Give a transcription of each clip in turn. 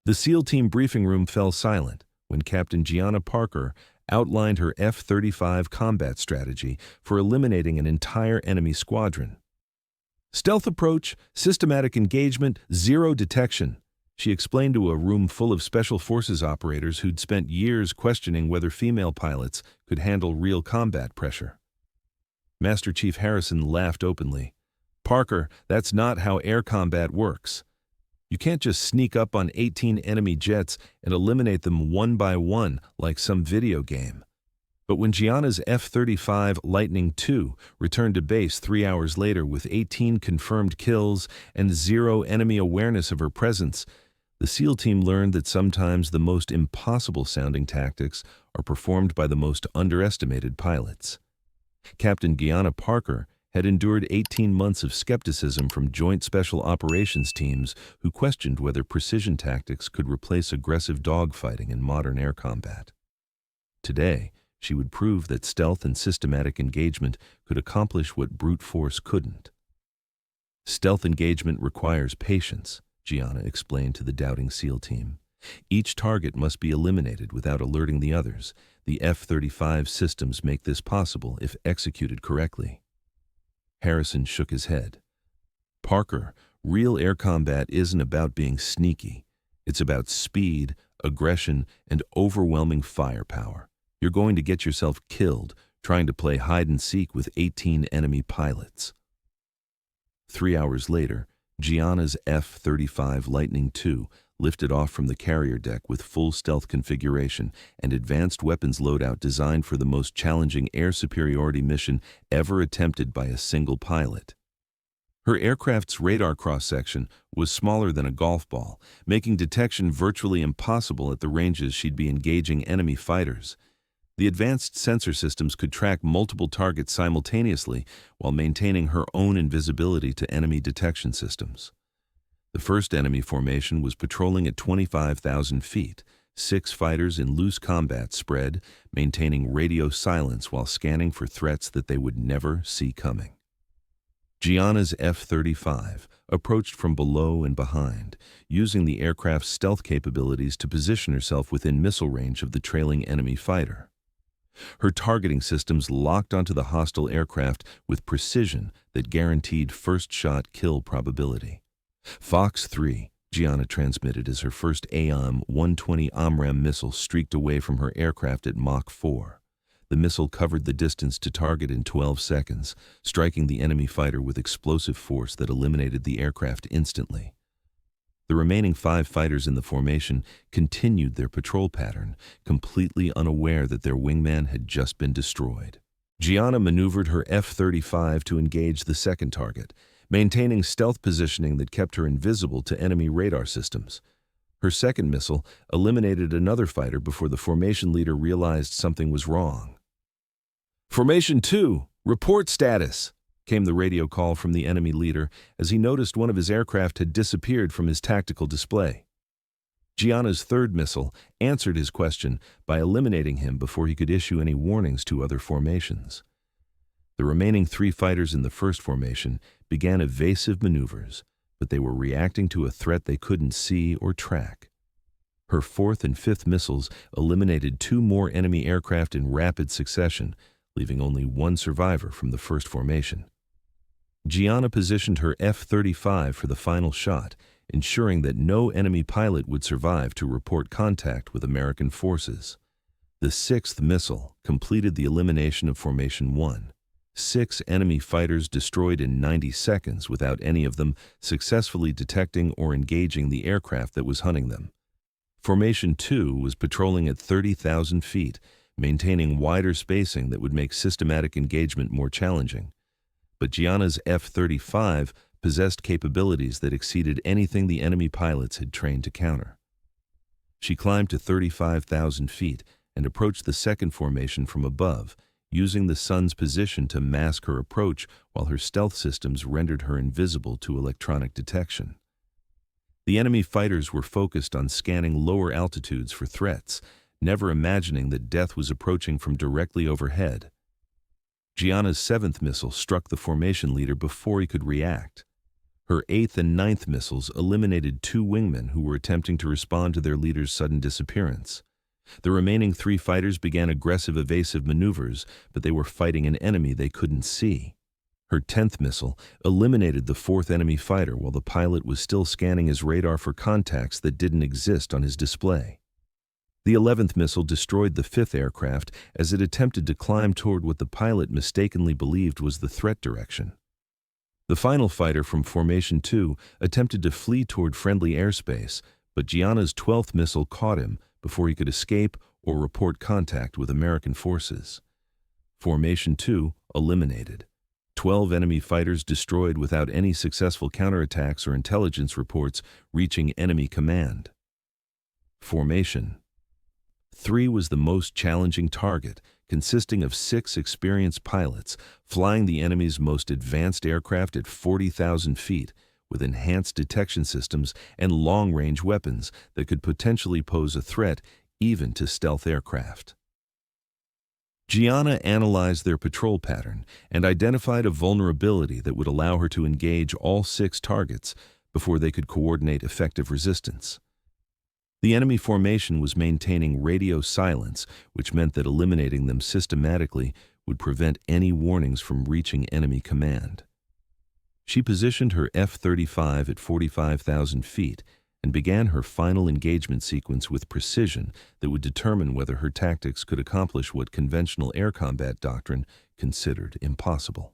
The SEAL team briefing room fell silent when Captain Gianna Parker outlined her F-35 combat strategy for eliminating an entire enemy squadron. Stealth approach, systematic engagement, zero detection, she explained to a room full of Special Forces operators who'd spent years questioning whether female pilots could handle real combat pressure. Master Chief Harrison laughed openly. "Parker, that's not how air combat works. You can't just sneak up on 18 enemy jets and eliminate them one by one like some video game." But when Gianna's F-35 Lightning II returned to base 3 hours later with 18 confirmed kills and zero enemy awareness of her presence, the SEAL team learned that sometimes the most impossible-sounding tactics are performed by the most underestimated pilots. Captain Gianna Parker had endured 18 months of skepticism from Joint Special Operations teams who questioned whether precision tactics could replace aggressive dogfighting in modern air combat. Today, she would prove that stealth and systematic engagement could accomplish what brute force couldn't. Stealth engagement requires patience, Gianna explained to the doubting SEAL team. Each target must be eliminated without alerting the others. The F-35 systems make this possible if executed correctly. Harrison shook his head. "Parker, real air combat isn't about being sneaky. It's about speed, aggression, and overwhelming firepower. You're going to get yourself killed trying to play hide-and-seek with 18 enemy pilots." 3 hours later, Gianna's F-35 Lightning II lifted off from the carrier deck with full stealth configuration and advanced weapons loadout designed for the most challenging air superiority mission ever attempted by a single pilot. Her aircraft's radar cross-section was smaller than a golf ball, making detection virtually impossible at the ranges she'd be engaging enemy fighters. The advanced sensor systems could track multiple targets simultaneously while maintaining her own invisibility to enemy detection systems. The first enemy formation was patrolling at 25,000 feet, 6 fighters in loose combat spread, maintaining radio silence while scanning for threats that they would never see coming. Gianna's F-35 approached from below and behind, using the aircraft's stealth capabilities to position herself within missile range of the trailing enemy fighter. Her targeting systems locked onto the hostile aircraft with precision that guaranteed first-shot kill probability. Fox 3, Gianna transmitted as her first AIM-120 AMRAAM missile streaked away from her aircraft at Mach 4. The missile covered the distance to target in 12 seconds, striking the enemy fighter with explosive force that eliminated the aircraft instantly. The remaining 5 fighters in the formation continued their patrol pattern, completely unaware that their wingman had just been destroyed. Gianna maneuvered her F-35 to engage the second target, maintaining stealth positioning that kept her invisible to enemy radar systems. Her second missile eliminated another fighter before the formation leader realized something was wrong. "Formation 2, report status," came the radio call from the enemy leader as he noticed one of his aircraft had disappeared from his tactical display. Gianna's third missile answered his question by eliminating him before he could issue any warnings to other formations. The remaining 3 fighters in the first formation began evasive maneuvers, but they were reacting to a threat they couldn't see or track. Her 4th and 5th missiles eliminated 2 more enemy aircraft in rapid succession, leaving only 1 survivor from the first formation. Gianna positioned her F-35 for the final shot, ensuring that no enemy pilot would survive to report contact with American forces. The 6th missile completed the elimination of Formation 1. 6 enemy fighters destroyed in 90 seconds without any of them successfully detecting or engaging the aircraft that was hunting them. Formation 2 was patrolling at 30,000 feet, maintaining wider spacing that would make systematic engagement more challenging. But Gianna's F-35 possessed capabilities that exceeded anything the enemy pilots had trained to counter. She climbed to 35,000 feet and approached the second formation from above, using the sun's position to mask her approach while her stealth systems rendered her invisible to electronic detection. The enemy fighters were focused on scanning lower altitudes for threats, never imagining that death was approaching from directly overhead. Gianna's 7th missile struck the formation leader before he could react. Her 8th and 9th missiles eliminated 2 wingmen who were attempting to respond to their leader's sudden disappearance. The remaining 3 fighters began aggressive evasive maneuvers, but they were fighting an enemy they couldn't see. Her 10th missile eliminated the 4th enemy fighter while the pilot was still scanning his radar for contacts that didn't exist on his display. The 11th missile destroyed the 5th aircraft as it attempted to climb toward what the pilot mistakenly believed was the threat direction. The final fighter from Formation 2 attempted to flee toward friendly airspace, but Gianna's 12th missile caught him before he could escape or report contact with American forces. Formation 2 eliminated. 12 enemy fighters destroyed without any successful counterattacks or intelligence reports reaching enemy command. Formation 3 was the most challenging target, consisting of 6 experienced pilots flying the enemy's most advanced aircraft at 40,000 feet with enhanced detection systems and long-range weapons that could potentially pose a threat even to stealth aircraft. Gianna analyzed their patrol pattern and identified a vulnerability that would allow her to engage all 6 targets before they could coordinate effective resistance. The enemy formation was maintaining radio silence, which meant that eliminating them systematically would prevent any warnings from reaching enemy command. She positioned her F-35 at 45,000 feet and began her final engagement sequence with precision that would determine whether her tactics could accomplish what conventional air combat doctrine considered impossible.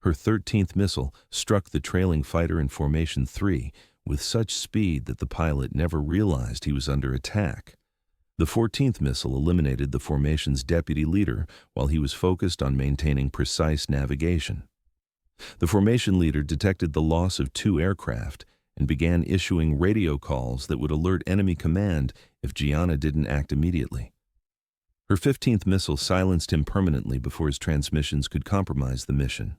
Her 13th missile struck the trailing fighter in Formation 3 with such speed that the pilot never realized he was under attack. The 14th missile eliminated the formation's deputy leader while he was focused on maintaining precise navigation. The formation leader detected the loss of 2 aircraft and began issuing radio calls that would alert enemy command if Gianna didn't act immediately. Her 15th missile silenced him permanently before his transmissions could compromise the mission.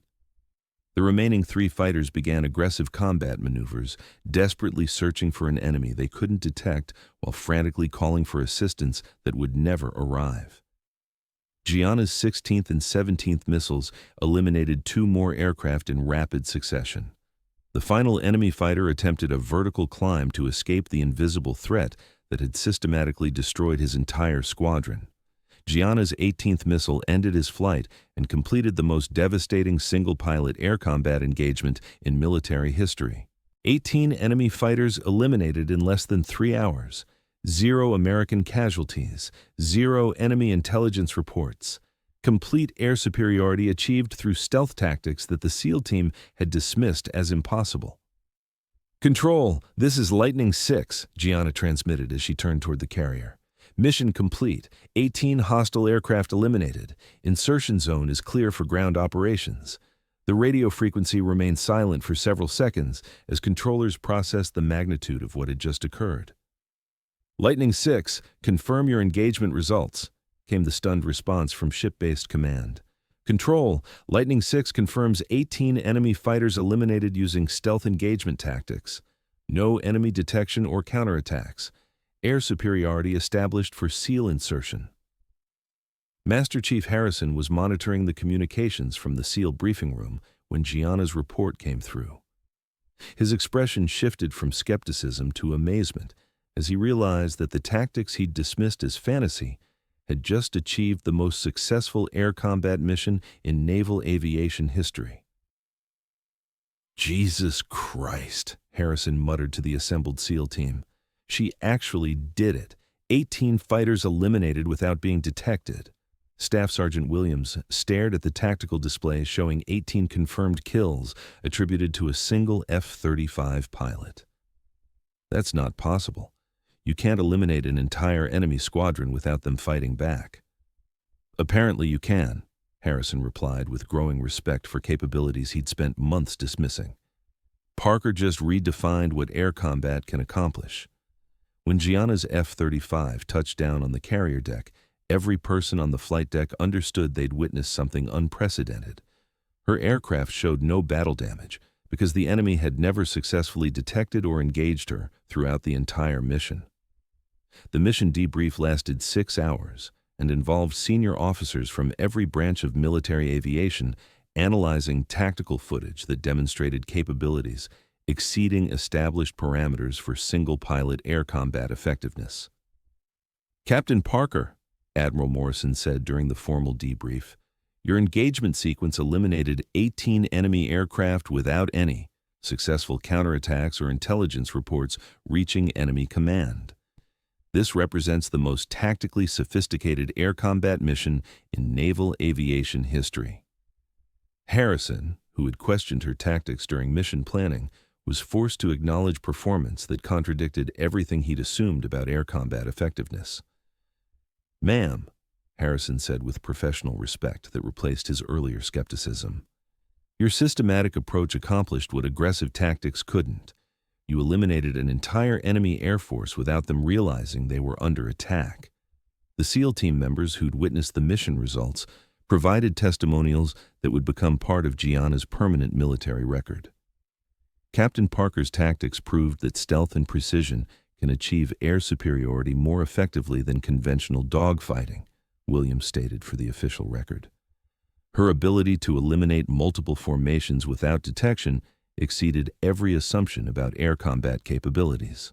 The remaining 3 fighters began aggressive combat maneuvers, desperately searching for an enemy they couldn't detect while frantically calling for assistance that would never arrive. Gianna's 16th and 17th missiles eliminated 2 more aircraft in rapid succession. The final enemy fighter attempted a vertical climb to escape the invisible threat that had systematically destroyed his entire squadron. Gianna's 18th missile ended his flight and completed the most devastating single-pilot air combat engagement in military history. 18 enemy fighters eliminated in less than 3 hours. 0 American casualties. 0 enemy intelligence reports. Complete air superiority achieved through stealth tactics that the SEAL team had dismissed as impossible. "Control, this is Lightning 6, Gianna transmitted as she turned toward the carrier. "Mission complete. 18 hostile aircraft eliminated. Insertion zone is clear for ground operations." The radio frequency remained silent for several seconds as controllers processed the magnitude of what had just occurred. "Lightning 6, confirm your engagement results," came the stunned response from ship-based command. "Control, Lightning 6 confirms 18 enemy fighters eliminated using stealth engagement tactics. No enemy detection or counterattacks. Air superiority established for SEAL insertion." Master Chief Harrison was monitoring the communications from the SEAL briefing room when Gianna's report came through. His expression shifted from skepticism to amazement as he realized that the tactics he'd dismissed as fantasy had just achieved the most successful air combat mission in naval aviation history. "Jesus Christ," Harrison muttered to the assembled SEAL team. "She actually did it. 18 fighters eliminated without being detected." Staff Sergeant Williams stared at the tactical display showing 18 confirmed kills attributed to a single F-35 pilot. "That's not possible. You can't eliminate an entire enemy squadron without them fighting back." "Apparently you can," Harrison replied with growing respect for capabilities he'd spent months dismissing. "Parker just redefined what air combat can accomplish." When Gianna's F-35 touched down on the carrier deck, every person on the flight deck understood they'd witnessed something unprecedented. Her aircraft showed no battle damage because the enemy had never successfully detected or engaged her throughout the entire mission. The mission debrief lasted 6 hours and involved senior officers from every branch of military aviation analyzing tactical footage that demonstrated capabilities exceeding established parameters for single-pilot air combat effectiveness. "Captain Parker," Admiral Morrison said during the formal debrief, "your engagement sequence eliminated 18 enemy aircraft without any successful counterattacks or intelligence reports reaching enemy command. This represents the most tactically sophisticated air combat mission in naval aviation history." Harrison, who had questioned her tactics during mission planning, was forced to acknowledge performance that contradicted everything he'd assumed about air combat effectiveness. "Ma'am," Harrison said with professional respect that replaced his earlier skepticism, "your systematic approach accomplished what aggressive tactics couldn't. You eliminated an entire enemy air force without them realizing they were under attack." The SEAL team members who'd witnessed the mission results provided testimonials that would become part of Gianna's permanent military record. Captain Parker's tactics proved that stealth and precision can achieve air superiority more effectively than conventional dogfighting, Williams stated for the official record. Her ability to eliminate multiple formations without detection exceeded every assumption about air combat capabilities.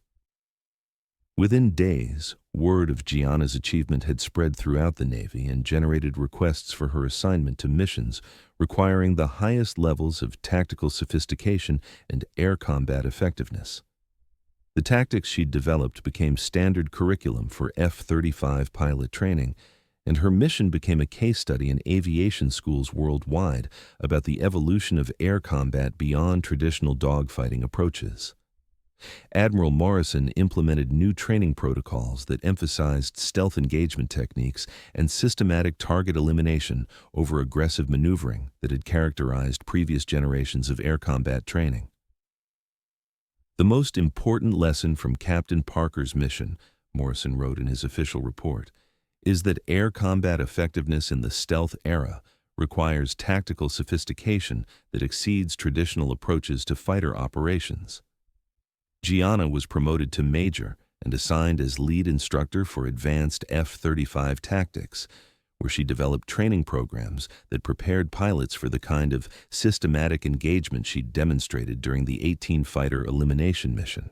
Within days, word of Gianna's achievement had spread throughout the Navy and generated requests for her assignment to missions requiring the highest levels of tactical sophistication and air combat effectiveness. The tactics she'd developed became standard curriculum for F-35 pilot training, and her mission became a case study in aviation schools worldwide about the evolution of air combat beyond traditional dogfighting approaches. Admiral Morrison implemented new training protocols that emphasized stealth engagement techniques and systematic target elimination over aggressive maneuvering that had characterized previous generations of air combat training. "The most important lesson from Captain Parker's mission," Morrison wrote in his official report, "is that air combat effectiveness in the stealth era requires tactical sophistication that exceeds traditional approaches to fighter operations." Gianna was promoted to major and assigned as lead instructor for advanced F-35 tactics, where she developed training programs that prepared pilots for the kind of systematic engagement she'd demonstrated during the 18-fighter elimination mission.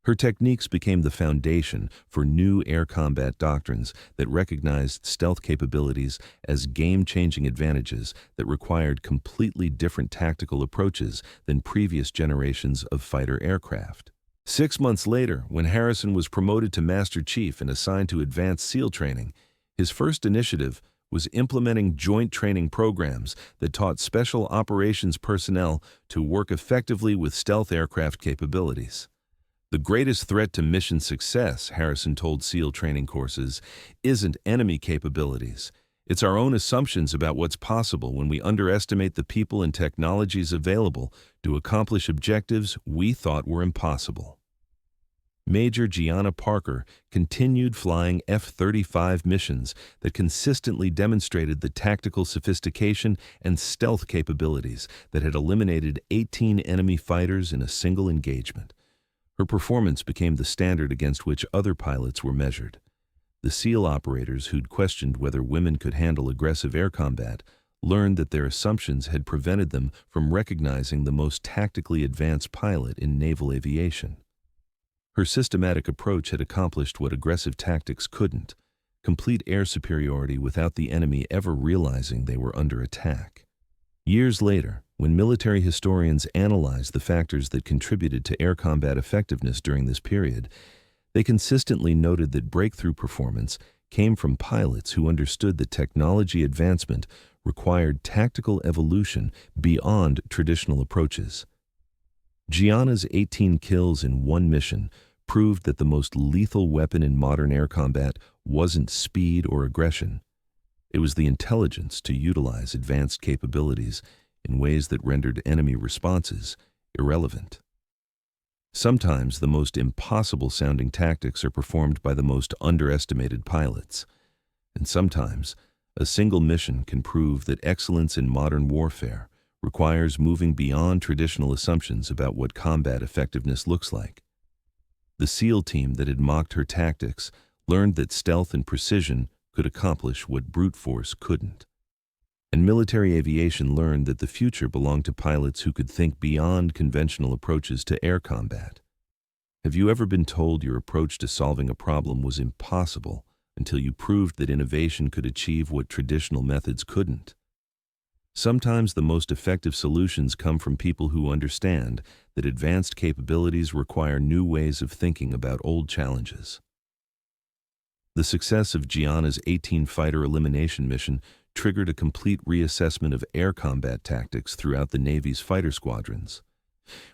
Her techniques became the foundation for new air combat doctrines that recognized stealth capabilities as game-changing advantages that required completely different tactical approaches than previous generations of fighter aircraft. 6 months later, when Harrison was promoted to Master Chief and assigned to advanced SEAL training, his first initiative was implementing joint training programs that taught special operations personnel to work effectively with stealth aircraft capabilities. "The greatest threat to mission success," Harrison told SEAL training courses, "isn't enemy capabilities. It's our own assumptions about what's possible when we underestimate the people and technologies available to accomplish objectives we thought were impossible." Major Gianna Parker continued flying F-35 missions that consistently demonstrated the tactical sophistication and stealth capabilities that had eliminated 18 enemy fighters in a single engagement. Her performance became the standard against which other pilots were measured. The SEAL operators who'd questioned whether women could handle aggressive air combat learned that their assumptions had prevented them from recognizing the most tactically advanced pilot in naval aviation. Her systematic approach had accomplished what aggressive tactics couldn't: complete air superiority without the enemy ever realizing they were under attack. Years later, when military historians analyzed the factors that contributed to air combat effectiveness during this period, they consistently noted that breakthrough performance came from pilots who understood that technology advancement required tactical evolution beyond traditional approaches. Gianna's 18 kills in one mission proved that the most lethal weapon in modern air combat wasn't speed or aggression. It was the intelligence to utilize advanced capabilities in ways that rendered enemy responses irrelevant. Sometimes the most impossible-sounding tactics are performed by the most underestimated pilots, and sometimes a single mission can prove that excellence in modern warfare requires moving beyond traditional assumptions about what combat effectiveness looks like. The SEAL team that had mocked her tactics learned that stealth and precision could accomplish what brute force couldn't. And military aviation learned that the future belonged to pilots who could think beyond conventional approaches to air combat. Have you ever been told your approach to solving a problem was impossible until you proved that innovation could achieve what traditional methods couldn't? Sometimes the most effective solutions come from people who understand that advanced capabilities require new ways of thinking about old challenges. The success of Gianna's 18-fighter elimination mission triggered a complete reassessment of air combat tactics throughout the Navy's fighter squadrons.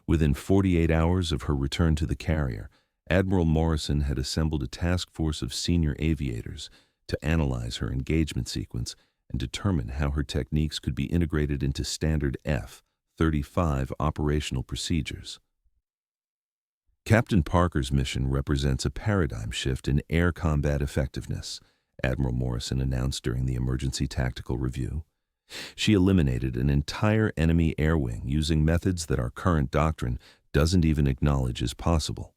Within 48 hours of her return to the carrier, Admiral Morrison had assembled a task force of senior aviators to analyze her engagement sequence and determine how her techniques could be integrated into standard F-35 operational procedures. Captain Parker's mission represents a paradigm shift in air combat effectiveness, Admiral Morrison announced during the emergency tactical review. She eliminated an entire enemy air wing using methods that our current doctrine doesn't even acknowledge as possible.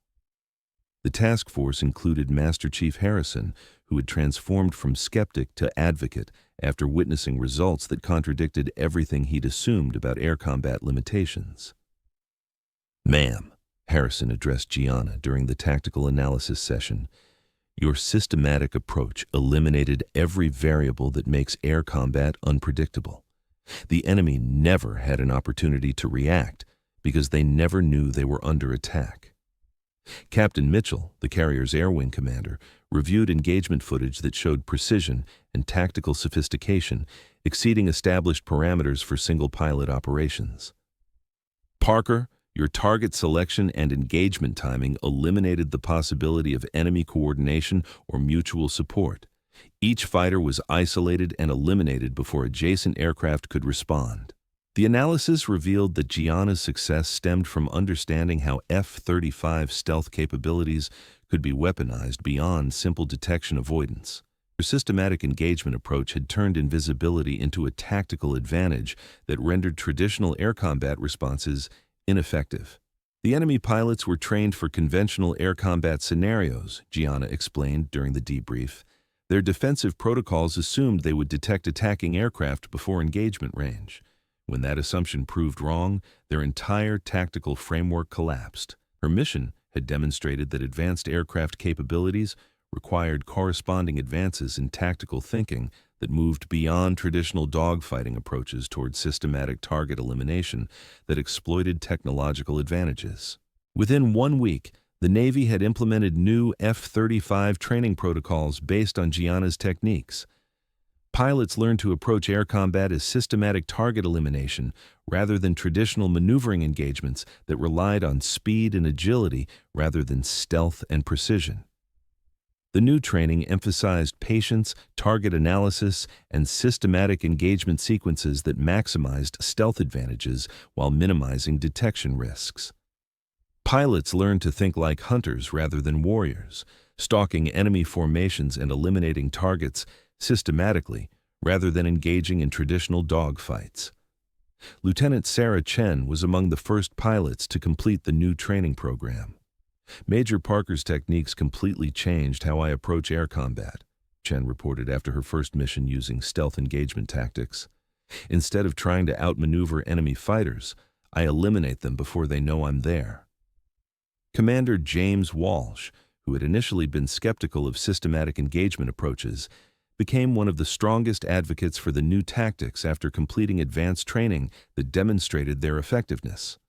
The task force included Master Chief Harrison, who had transformed from skeptic to advocate after witnessing results that contradicted everything he'd assumed about air combat limitations. "Ma'am," Harrison addressed Gianna during the tactical analysis session, "your systematic approach eliminated every variable that makes air combat unpredictable. The enemy never had an opportunity to react because they never knew they were under attack." Captain Mitchell, the carrier's air wing commander, reviewed engagement footage that showed precision and tactical sophistication exceeding established parameters for single-pilot operations. "Parker, your target selection and engagement timing eliminated the possibility of enemy coordination or mutual support. Each fighter was isolated and eliminated before adjacent aircraft could respond." The analysis revealed that Gianna's success stemmed from understanding how F-35 stealth capabilities could be weaponized beyond simple detection avoidance. Her systematic engagement approach had turned invisibility into a tactical advantage that rendered traditional air combat responses ineffective. "The enemy pilots were trained for conventional air combat scenarios," Gianna explained during the debrief. "Their defensive protocols assumed they would detect attacking aircraft before engagement range. When that assumption proved wrong, their entire tactical framework collapsed." Her mission had demonstrated that advanced aircraft capabilities required corresponding advances in tactical thinking that moved beyond traditional dogfighting approaches toward systematic target elimination that exploited technological advantages. Within 1 week, the Navy had implemented new F-35 training protocols based on Gianna's techniques. Pilots learned to approach air combat as systematic target elimination rather than traditional maneuvering engagements that relied on speed and agility rather than stealth and precision. The new training emphasized patience, target analysis, and systematic engagement sequences that maximized stealth advantages while minimizing detection risks. Pilots learned to think like hunters rather than warriors, stalking enemy formations and eliminating targets systematically rather than engaging in traditional dogfights. Lieutenant Sarah Chen was among the first pilots to complete the new training program. "Major Parker's techniques completely changed how I approach air combat," Chen reported after her first mission using stealth engagement tactics. "Instead of trying to outmaneuver enemy fighters, I eliminate them before they know I'm there." Commander James Walsh, who had initially been skeptical of systematic engagement approaches, became one of the strongest advocates for the new tactics after completing advanced training that demonstrated their effectiveness.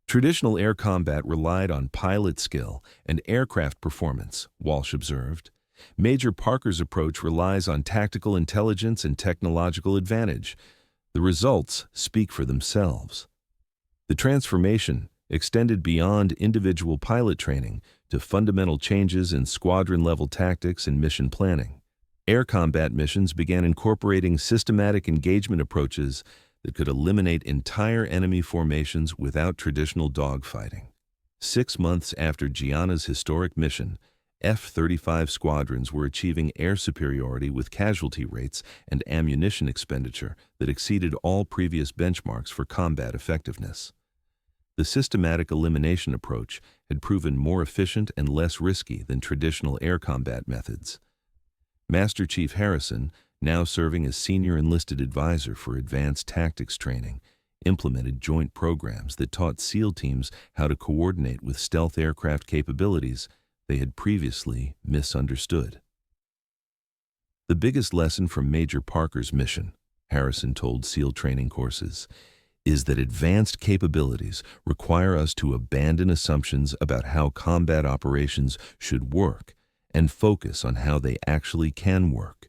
"Traditional air combat relied on pilot skill and aircraft performance," Walsh observed. "Major Parker's approach relies on tactical intelligence and technological advantage. The results speak for themselves." The transformation extended beyond individual pilot training to fundamental changes in squadron-level tactics and mission planning. Air combat missions began incorporating systematic engagement approaches that could eliminate entire enemy formations without traditional dogfighting. 6 months after Gianna's historic mission, F-35 squadrons were achieving air superiority with casualty rates and ammunition expenditure that exceeded all previous benchmarks for combat effectiveness. The systematic elimination approach had proven more efficient and less risky than traditional air combat methods. Master Chief Harrison, now serving as Senior Enlisted Advisor for Advanced Tactics Training, implemented joint programs that taught SEAL teams how to coordinate with stealth aircraft capabilities they had previously misunderstood. The biggest lesson from Major Parker's mission, Harrison told SEAL training courses, is that advanced capabilities require us to abandon assumptions about how combat operations should work and focus on how they actually can work.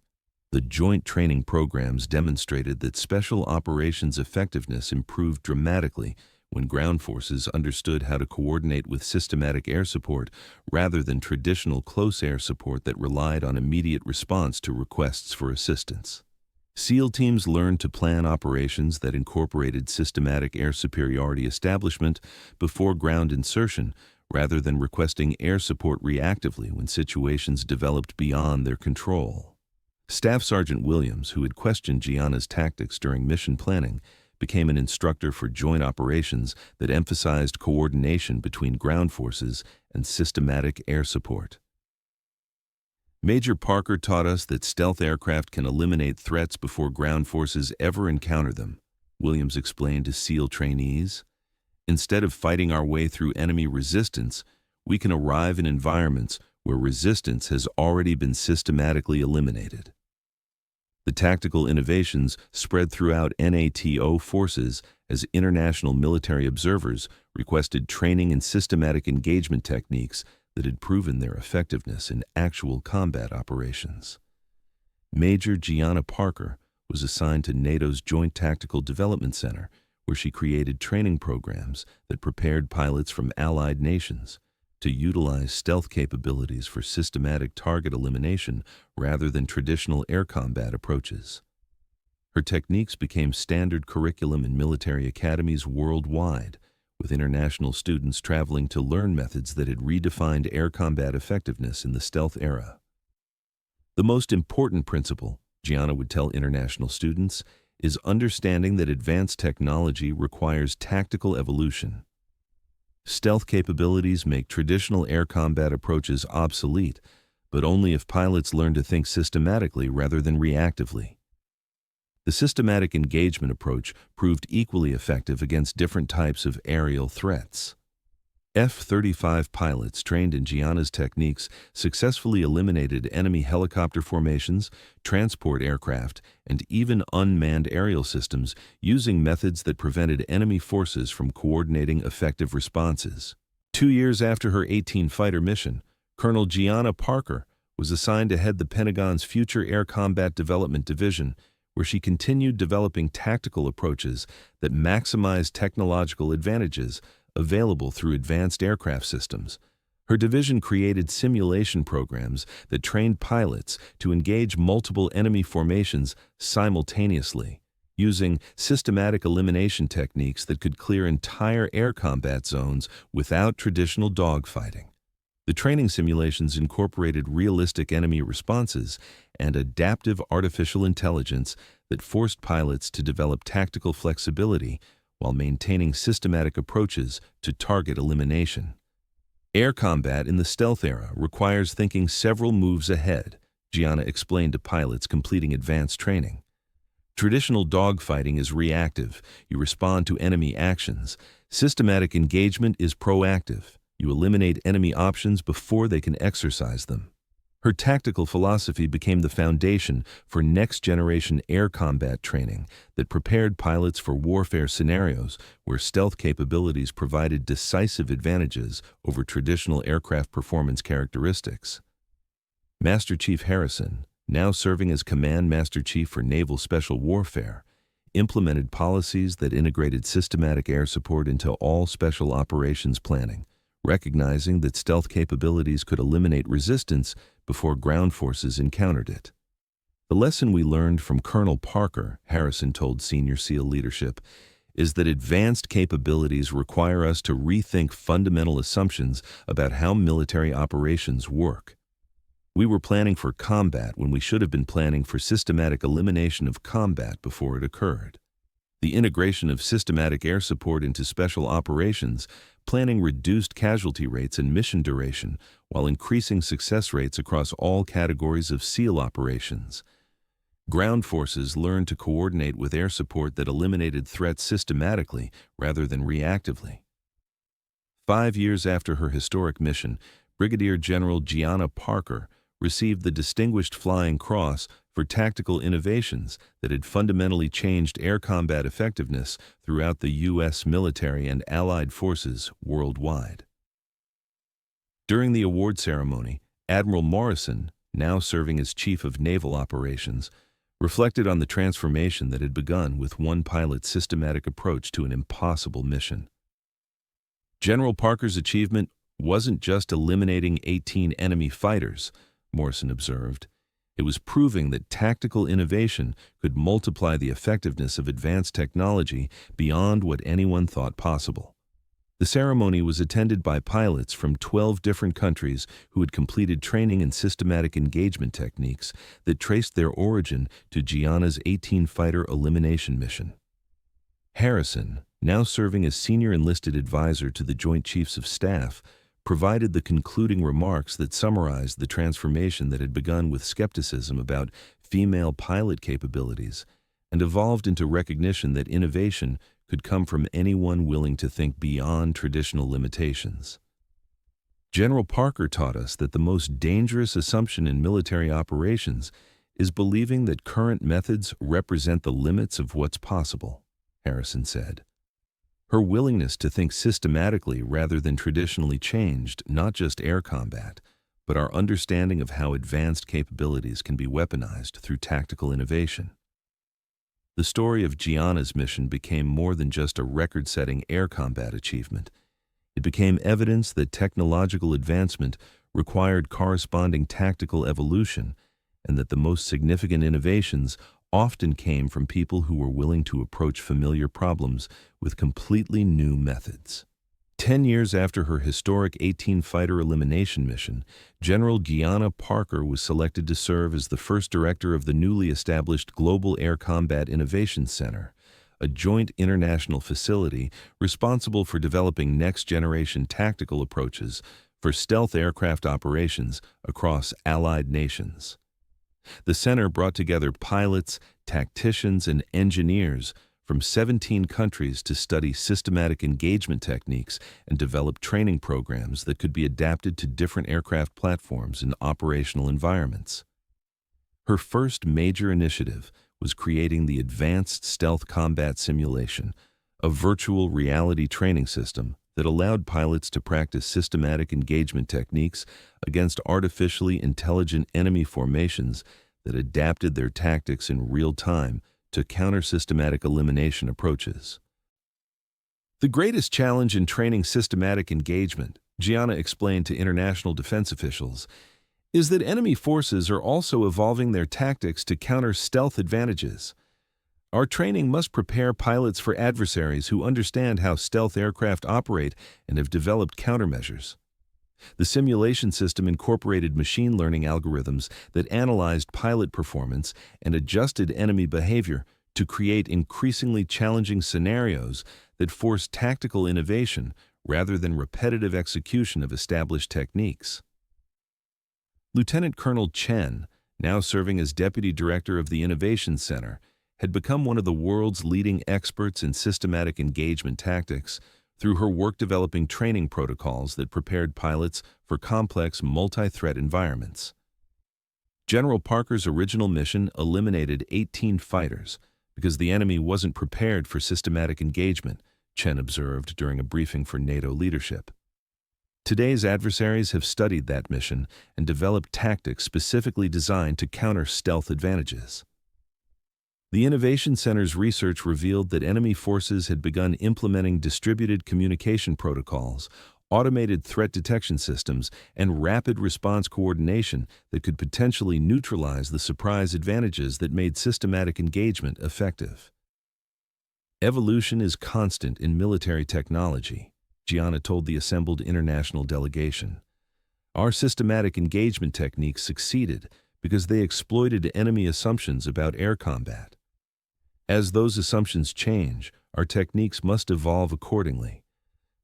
The joint training programs demonstrated that special operations effectiveness improved dramatically when ground forces understood how to coordinate with systematic air support rather than traditional close air support that relied on immediate response to requests for assistance. SEAL teams learned to plan operations that incorporated systematic air superiority establishment before ground insertion rather than requesting air support reactively when situations developed beyond their control. Staff Sergeant Williams, who had questioned Gianna's tactics during mission planning, became an instructor for joint operations that emphasized coordination between ground forces and systematic air support. Major Parker taught us that stealth aircraft can eliminate threats before ground forces ever encounter them, Williams explained to SEAL trainees. Instead of fighting our way through enemy resistance, we can arrive in environments where resistance has already been systematically eliminated. The tactical innovations spread throughout NATO forces as international military observers requested training in systematic engagement techniques that had proven their effectiveness in actual combat operations. Major Gianna Parker was assigned to NATO's Joint Tactical Development Center, where she created training programs that prepared pilots from allied nations to utilize stealth capabilities for systematic target elimination rather than traditional air combat approaches. Her techniques became standard curriculum in military academies worldwide, with international students traveling to learn methods that had redefined air combat effectiveness in the stealth era. The most important principle, Gianna would tell international students, is understanding that advanced technology requires tactical evolution. Stealth capabilities make traditional air combat approaches obsolete, but only if pilots learn to think systematically rather than reactively. The systematic engagement approach proved equally effective against different types of aerial threats. F-35 pilots trained in Gianna's techniques successfully eliminated enemy helicopter formations, transport aircraft, and even unmanned aerial systems using methods that prevented enemy forces from coordinating effective responses. 2 years after her 18-fighter mission, Colonel Gianna Parker was assigned to head the Pentagon's Future Air Combat Development Division, where she continued developing tactical approaches that maximized technological advantages available through advanced aircraft systems. Her division created simulation programs that trained pilots to engage multiple enemy formations simultaneously, using systematic elimination techniques that could clear entire air combat zones without traditional dogfighting. The training simulations incorporated realistic enemy responses and adaptive artificial intelligence that forced pilots to develop tactical flexibility while maintaining systematic approaches to target elimination. Air combat in the stealth era requires thinking several moves ahead, Gianna explained to pilots completing advanced training. Traditional dogfighting is reactive. You respond to enemy actions. Systematic engagement is proactive. You eliminate enemy options before they can exercise them. Her tactical philosophy became the foundation for next-generation air combat training that prepared pilots for warfare scenarios where stealth capabilities provided decisive advantages over traditional aircraft performance characteristics. Master Chief Harrison, now serving as Command Master Chief for Naval Special Warfare, implemented policies that integrated systematic air support into all special operations planning, recognizing that stealth capabilities could eliminate resistance before ground forces encountered it. The lesson we learned from Colonel Parker, Harrison told senior SEAL leadership, is that advanced capabilities require us to rethink fundamental assumptions about how military operations work. We were planning for combat when we should have been planning for systematic elimination of combat before it occurred. The integration of systematic air support into special operations planning reduced casualty rates and mission duration while increasing success rates across all categories of SEAL operations. Ground forces learned to coordinate with air support that eliminated threats systematically rather than reactively. 5 years after her historic mission, Brigadier General Gianna Parker received the Distinguished Flying Cross for tactical innovations that had fundamentally changed air combat effectiveness throughout the U.S. military and allied forces worldwide. During the award ceremony, Admiral Morrison, now serving as Chief of Naval Operations, reflected on the transformation that had begun with one pilot's systematic approach to an impossible mission. General Parker's achievement wasn't just eliminating 18 enemy fighters, Morrison observed. It was proving that tactical innovation could multiply the effectiveness of advanced technology beyond what anyone thought possible. The ceremony was attended by pilots from 12 different countries who had completed training in systematic engagement techniques that traced their origin to Gianna's 18-fighter elimination mission. Harrison, now serving as senior enlisted advisor to the Joint Chiefs of Staff, provided the concluding remarks that summarized the transformation that had begun with skepticism about female pilot capabilities and evolved into recognition that innovation could come from anyone willing to think beyond traditional limitations. General Parker taught us that the most dangerous assumption in military operations is believing that current methods represent the limits of what's possible, Harrison said. Her willingness to think systematically rather than traditionally changed not just air combat, but our understanding of how advanced capabilities can be weaponized through tactical innovation. The story of Gianna's mission became more than just a record-setting air combat achievement. It became evidence that technological advancement required corresponding tactical evolution, and that the most significant innovations often came from people who were willing to approach familiar problems with completely new methods. 10 years after her historic 18-fighter elimination mission, General Gianna Parker was selected to serve as the first director of the newly established Global Air Combat Innovation Center, a joint international facility responsible for developing next-generation tactical approaches for stealth aircraft operations across allied nations. The center brought together pilots, tacticians, and engineers from 17 countries to study systematic engagement techniques and develop training programs that could be adapted to different aircraft platforms and operational environments. Her first major initiative was creating the Advanced Stealth Combat Simulation, a virtual reality training system that allowed pilots to practice systematic engagement techniques against artificially intelligent enemy formations that adapted their tactics in real time to counter systematic elimination approaches. The greatest challenge in training systematic engagement, Gianna explained to international defense officials, is that enemy forces are also evolving their tactics to counter stealth advantages. Our training must prepare pilots for adversaries who understand how stealth aircraft operate and have developed countermeasures. The simulation system incorporated machine learning algorithms that analyzed pilot performance and adjusted enemy behavior to create increasingly challenging scenarios that force tactical innovation rather than repetitive execution of established techniques. Lieutenant Colonel Chen, now serving as Deputy Director of the Innovation Center, had become one of the world's leading experts in systematic engagement tactics through her work developing training protocols that prepared pilots for complex multi-threat environments. General Parker's original mission eliminated 18 fighters because the enemy wasn't prepared for systematic engagement, Chen observed during a briefing for NATO leadership. Today's adversaries have studied that mission and developed tactics specifically designed to counter stealth advantages. The Innovation Center's research revealed that enemy forces had begun implementing distributed communication protocols, automated threat detection systems, and rapid response coordination that could potentially neutralize the surprise advantages that made systematic engagement effective. Evolution is constant in military technology, Gianna told the assembled international delegation. Our systematic engagement techniques succeeded because they exploited enemy assumptions about air combat. As those assumptions change, our techniques must evolve accordingly.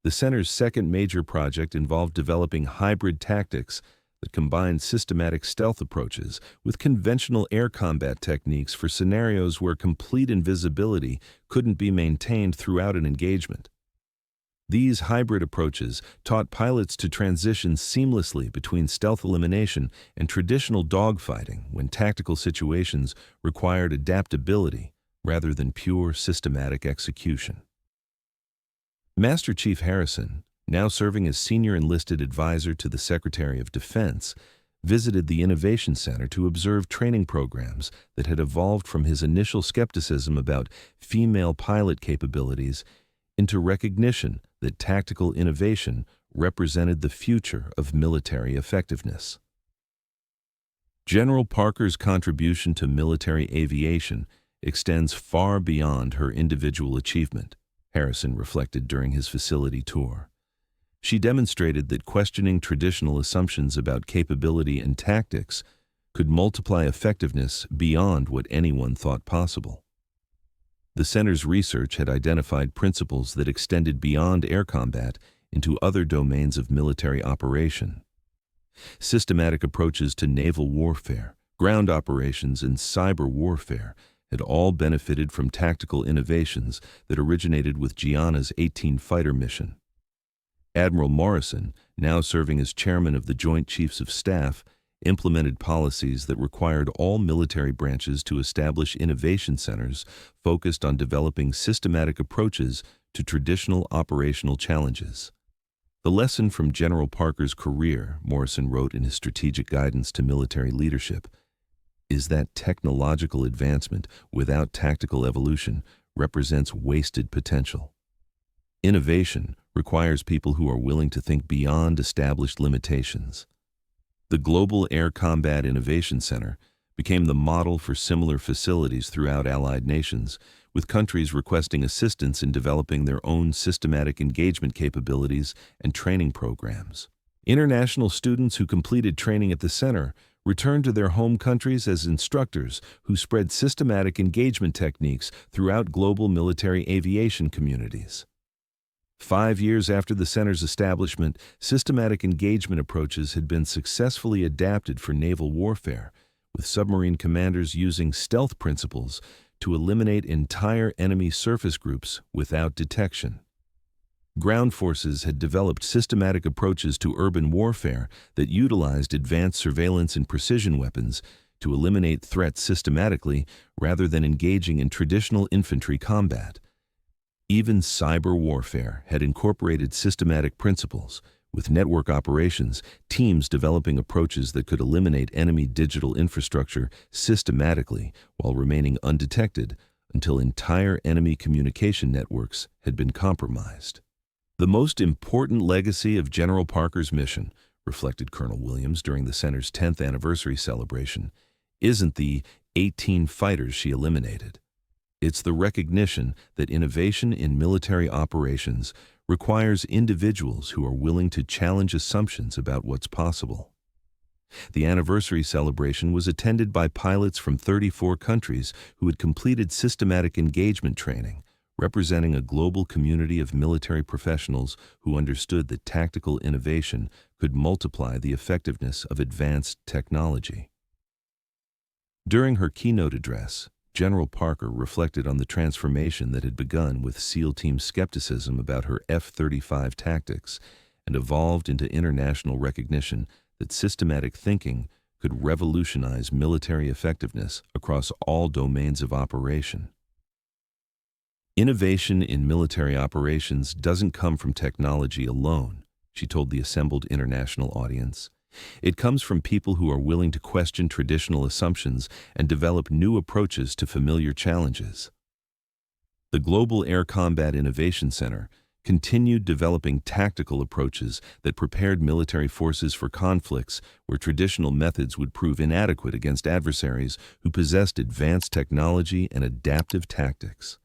The center's second major project involved developing hybrid tactics that combined systematic stealth approaches with conventional air combat techniques for scenarios where complete invisibility couldn't be maintained throughout an engagement. These hybrid approaches taught pilots to transition seamlessly between stealth elimination and traditional dogfighting when tactical situations required adaptability rather than pure systematic execution. Master Chief Harrison, now serving as Senior Enlisted Advisor to the Secretary of Defense, visited the Innovation Center to observe training programs that had evolved from his initial skepticism about female pilot capabilities into recognition that tactical innovation represented the future of military effectiveness. General Parker's contribution to military aviation extends far beyond her individual achievement, Harrison reflected during his facility tour. She demonstrated that questioning traditional assumptions about capability and tactics could multiply effectiveness beyond what anyone thought possible. The center's research had identified principles that extended beyond air combat into other domains of military operation. Systematic approaches to naval warfare, ground operations, and cyber warfare had all benefited from tactical innovations that originated with Gianna's 18 fighter mission. Admiral Morrison, now serving as chairman of the Joint Chiefs of Staff, implemented policies that required all military branches to establish innovation centers focused on developing systematic approaches to traditional operational challenges. The lesson from General Parker's career, Morrison wrote in his strategic guidance to military leadership, is that technological advancement without tactical evolution represents wasted potential. Innovation requires people who are willing to think beyond established limitations. The Global Air Combat Innovation Center became the model for similar facilities throughout Allied nations, with countries requesting assistance in developing their own systematic engagement capabilities and training programs. International students who completed training at the center returned to their home countries as instructors who spread systematic engagement techniques throughout global military aviation communities. 5 years after the center's establishment, systematic engagement approaches had been successfully adapted for naval warfare, with submarine commanders using stealth principles to eliminate entire enemy surface groups without detection. Ground forces had developed systematic approaches to urban warfare that utilized advanced surveillance and precision weapons to eliminate threats systematically rather than engaging in traditional infantry combat. Even cyber warfare had incorporated systematic principles, with network operations, teams developing approaches that could eliminate enemy digital infrastructure systematically while remaining undetected until entire enemy communication networks had been compromised. The most important legacy of General Parker's mission, reflected Colonel Williams during the center's 10th anniversary celebration, isn't the 18 fighters she eliminated. It's the recognition that innovation in military operations requires individuals who are willing to challenge assumptions about what's possible. The anniversary celebration was attended by pilots from 34 countries who had completed systematic engagement training, representing a global community of military professionals who understood that tactical innovation could multiply the effectiveness of advanced technology. During her keynote address, General Parker reflected on the transformation that had begun with SEAL Team skepticism about her F-35 tactics and evolved into international recognition that systematic thinking could revolutionize military effectiveness across all domains of operation. Innovation in military operations doesn't come from technology alone, she told the assembled international audience. It comes from people who are willing to question traditional assumptions and develop new approaches to familiar challenges. The Global Air Combat Innovation Center continued developing tactical approaches that prepared military forces for conflicts where traditional methods would prove inadequate against adversaries who possessed advanced technology and adaptive tactics.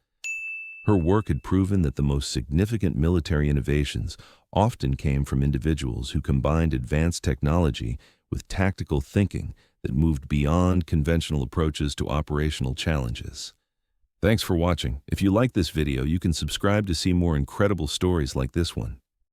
Her work had proven that the most significant military innovations often came from individuals who combined advanced technology with tactical thinking that moved beyond conventional approaches to operational challenges. Thanks for watching. If you like this video, you can subscribe to see more incredible stories like this one.